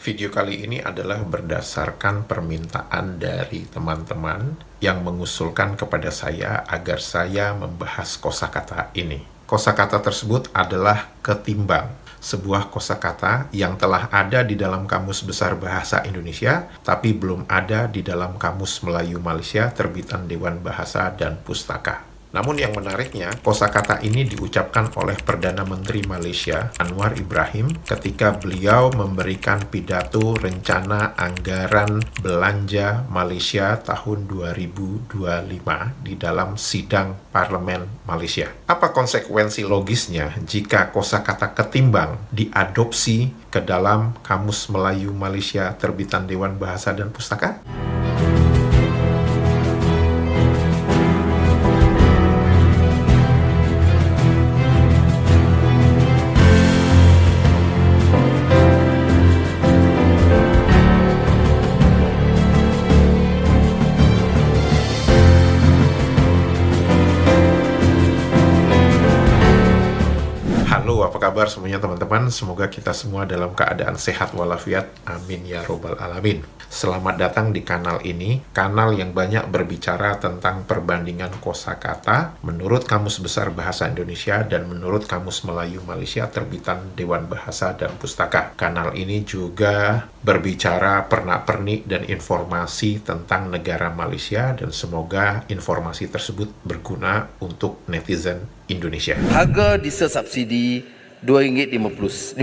Video kali ini adalah berdasarkan permintaan dari teman-teman yang mengusulkan kepada saya agar saya membahas kosakata ini. Kosakata tersebut adalah ketimbang, sebuah kosakata yang telah ada di dalam Kamus Besar Bahasa Indonesia, tapi belum ada di dalam Kamus Melayu Malaysia terbitan Dewan Bahasa dan Pustaka. Namun yang menariknya, kosakata ini diucapkan oleh Perdana Menteri Malaysia, Anwar Ibrahim, ketika beliau memberikan pidato rencana anggaran belanja Malaysia tahun 2025 di dalam sidang Parlemen Malaysia. Apa konsekuensi logisnya jika kosakata ketimbang diadopsi ke dalam Kamus Melayu Malaysia terbitan Dewan Bahasa dan Pustaka? Halo, apa kabar semuanya teman-teman? Semoga kita semua dalam keadaan sehat walafiat. Amin ya robbal alamin. Selamat datang di kanal ini, kanal yang banyak berbicara tentang perbandingan kosakata menurut Kamus Besar Bahasa Indonesia dan menurut Kamus Melayu Malaysia terbitan Dewan Bahasa dan Pustaka. Kanal ini juga berbicara pernak-pernik dan informasi tentang negara Malaysia, dan semoga informasi tersebut berguna untuk netizen Indonesia. Harga diesel subsidi RM2.15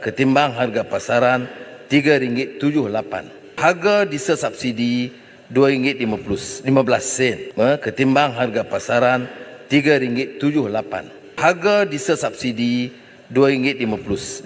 ketimbang harga pasaran RM3.78. Harga diesel subsidi RM2.15 ketimbang harga pasaran RM3.78. Harga diesel subsidi RM2.15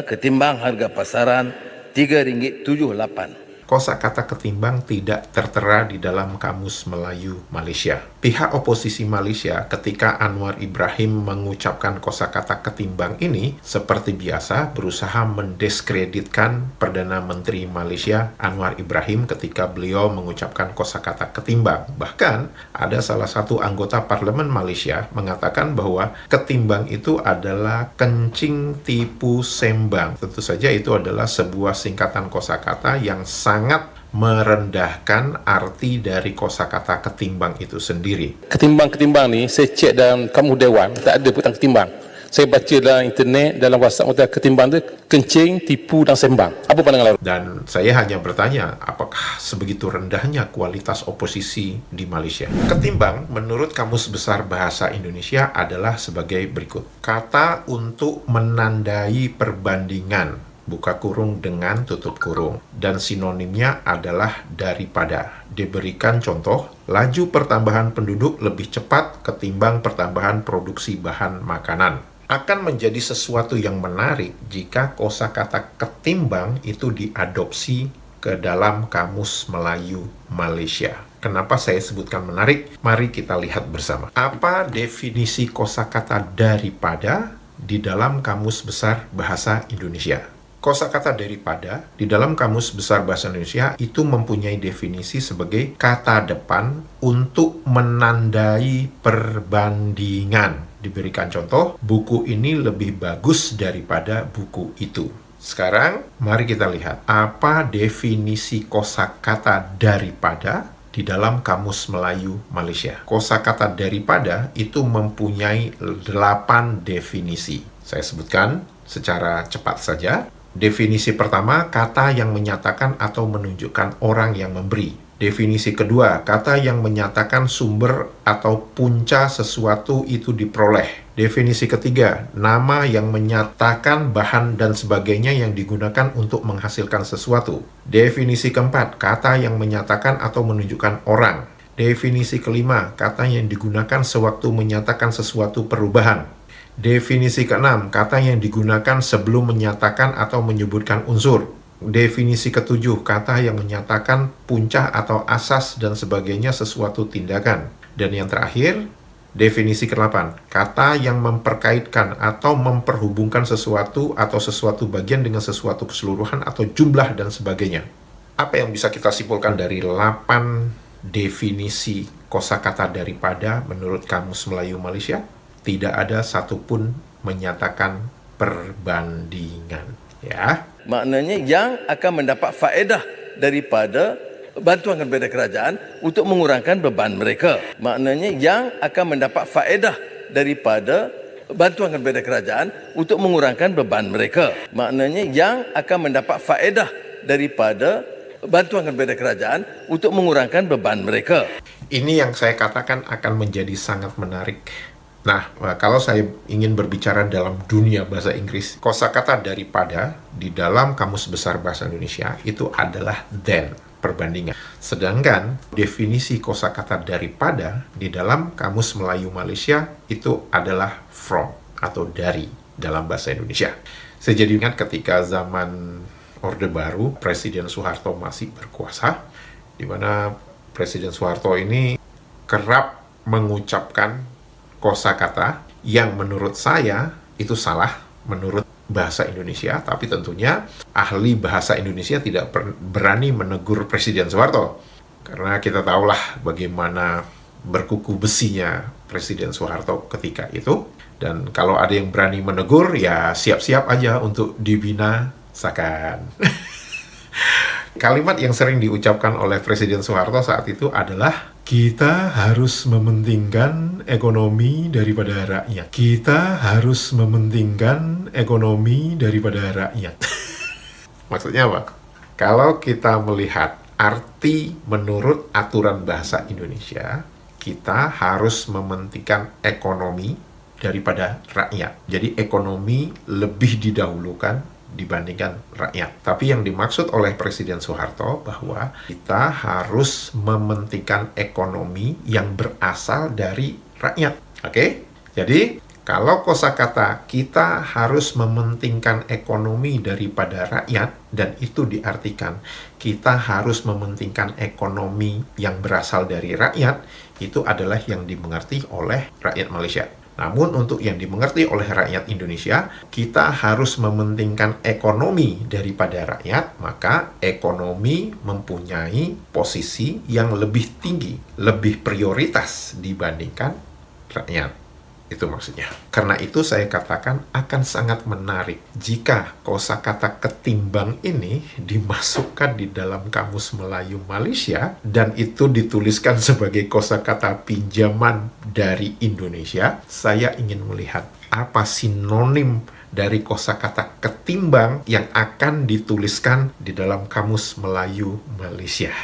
ketimbang harga pasaran RM3.78. Kosakata ketimbang tidak tertera di dalam Kamus Melayu Malaysia. Pihak oposisi Malaysia ketika Anwar Ibrahim mengucapkan kosakata ketimbang ini seperti biasa berusaha mendiskreditkan Perdana Menteri Malaysia Anwar Ibrahim ketika beliau mengucapkan kosakata ketimbang. Bahkan ada salah satu anggota Parlemen Malaysia mengatakan bahwa ketimbang itu adalah kencing tipu sembang. Tentu saja itu adalah sebuah singkatan kosakata yang sangat merendahkan arti dari kosakata ketimbang itu sendiri. Ketimbang-ketimbang ni saya cek dalam Kamus Dewan, tak ada pun ketimbang. Saya baca dalam internet, dalam WhatsApp, ketimbang tu kencing, tipu dan sembang. Apa pandangan lalu? Dan saya hanya bertanya, apakah sebegitu rendahnya kualitas oposisi di Malaysia? Ketimbang menurut Kamus Besar Bahasa Indonesia adalah sebagai berikut. Kata untuk menandai perbandingan, buka kurung dengan tutup kurung, dan sinonimnya adalah daripada. Diberikan contoh, laju pertambahan penduduk lebih cepat ketimbang pertambahan produksi bahan makanan. Akan menjadi sesuatu yang menarik jika kosakata ketimbang itu diadopsi ke dalam Kamus Melayu Malaysia. Kenapa saya sebutkan menarik? Mari kita lihat bersama. Apa definisi kosakata daripada di dalam Kamus Besar Bahasa Indonesia? Kosakata daripada di dalam Kamus Besar Bahasa Indonesia itu mempunyai definisi sebagai kata depan untuk menandai perbandingan. Diberikan contoh, buku ini lebih bagus daripada buku itu. Sekarang, mari kita lihat apa definisi kosakata daripada di dalam Kamus Melayu Malaysia. Kosakata daripada itu mempunyai 8 definisi. Saya sebutkan secara cepat saja. Definisi pertama, kata yang menyatakan atau menunjukkan orang yang memberi. Definisi kedua, kata yang menyatakan sumber atau punca sesuatu itu diperoleh. Definisi ketiga, nama yang menyatakan bahan dan sebagainya yang digunakan untuk menghasilkan sesuatu. Definisi keempat, kata yang menyatakan atau menunjukkan orang. Definisi kelima, kata yang digunakan sewaktu menyatakan sesuatu perubahan. Definisi keenam, kata yang digunakan sebelum menyatakan atau menyebutkan unsur. Definisi ketujuh, kata yang menyatakan puncak atau asas dan sebagainya sesuatu tindakan. Dan yang terakhir, definisi ke-8, kata yang memperkaitkan atau memperhubungkan sesuatu atau sesuatu bagian dengan sesuatu keseluruhan atau jumlah dan sebagainya. Apa yang bisa kita simpulkan dari 8 definisi kosakata daripada menurut Kamus Melayu Malaysia? Tidak ada satupun menyatakan perbandingan. Ya. Maknanya yang akan mendapat faedah daripada bantuan daripada kerajaan untuk mengurangkan beban mereka. Maknanya yang akan mendapat faedah daripada bantuan daripada kerajaan untuk mengurangkan beban mereka. Maknanya yang akan mendapat faedah daripada bantuan daripada kerajaan untuk mengurangkan beban mereka. Ini yang saya katakan akan menjadi sangat menarik. Nah, kalau saya ingin berbicara dalam dunia bahasa Inggris, kosakata daripada di dalam Kamus Besar Bahasa Indonesia itu adalah than, perbandingan. Sedangkan definisi kosakata daripada di dalam Kamus Melayu Malaysia itu adalah from atau dari dalam bahasa Indonesia. Saya jadi ingat ketika zaman Orde Baru, Presiden Soeharto masih berkuasa, di mana Presiden Soeharto ini kerap mengucapkan kosakata yang menurut saya itu salah menurut bahasa Indonesia, tapi tentunya ahli bahasa Indonesia tidak berani menegur Presiden Soeharto. Karena kita tahulah bagaimana berkuku besinya Presiden Soeharto ketika itu. Dan kalau ada yang berani menegur, ya siap-siap aja untuk dibinasakan. Kalimat yang sering diucapkan oleh Presiden Soeharto saat itu adalah, kita harus mementingkan ekonomi daripada rakyat. Kita harus mementingkan ekonomi daripada rakyat. Maksudnya apa? Kalau kita melihat arti menurut aturan bahasa Indonesia, kita harus mementingkan ekonomi daripada rakyat. Jadi ekonomi lebih didahulukan dibandingkan rakyat. Tapi yang dimaksud oleh Presiden Soeharto bahwa kita harus mementingkan ekonomi yang berasal dari rakyat. Oke? Jadi, kalau kosakata kita harus mementingkan ekonomi daripada rakyat, dan itu diartikan kita harus mementingkan ekonomi yang berasal dari rakyat, itu adalah yang dimengerti oleh rakyat Malaysia. Namun untuk yang dimengerti oleh rakyat Indonesia, kita harus mementingkan ekonomi daripada rakyat, maka ekonomi mempunyai posisi yang lebih tinggi, lebih prioritas dibandingkan rakyat. Itu maksudnya. Karena itu saya katakan akan sangat menarik jika kosakata ketimbang ini dimasukkan di dalam Kamus Melayu Malaysia dan itu dituliskan sebagai kosakata pinjaman dari Indonesia. Saya ingin melihat apa sinonim dari kosakata ketimbang yang akan dituliskan di dalam Kamus Melayu Malaysia.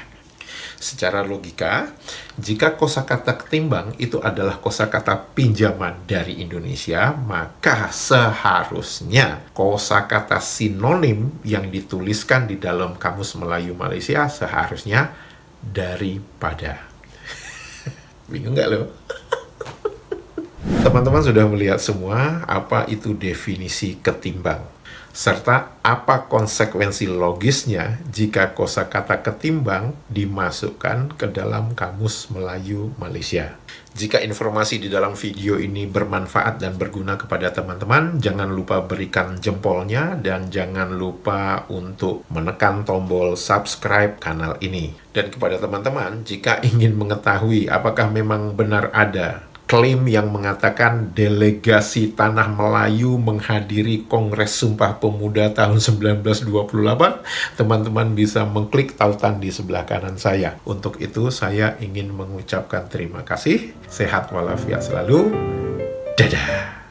Secara logika, jika kosakata ketimbang itu adalah kosakata pinjaman dari Indonesia, maka seharusnya kosakata sinonim yang dituliskan di dalam Kamus Melayu Malaysia seharusnya daripada. Bingung nggak lo? Teman-teman sudah melihat semua apa itu definisi ketimbang, serta apa konsekuensi logisnya jika kosakata ketimbang dimasukkan ke dalam Kamus Melayu Malaysia. Jika informasi di dalam video ini bermanfaat dan berguna kepada teman-teman, jangan lupa berikan jempolnya dan jangan lupa untuk menekan tombol subscribe kanal ini. Dan kepada teman-teman, jika ingin mengetahui apakah memang benar ada klaim yang mengatakan delegasi Tanah Melayu menghadiri Kongres Sumpah Pemuda tahun 1928, teman-teman bisa mengklik tautan di sebelah kanan saya. Untuk itu, saya ingin mengucapkan terima kasih. Sehat walafiat selalu. Dadah!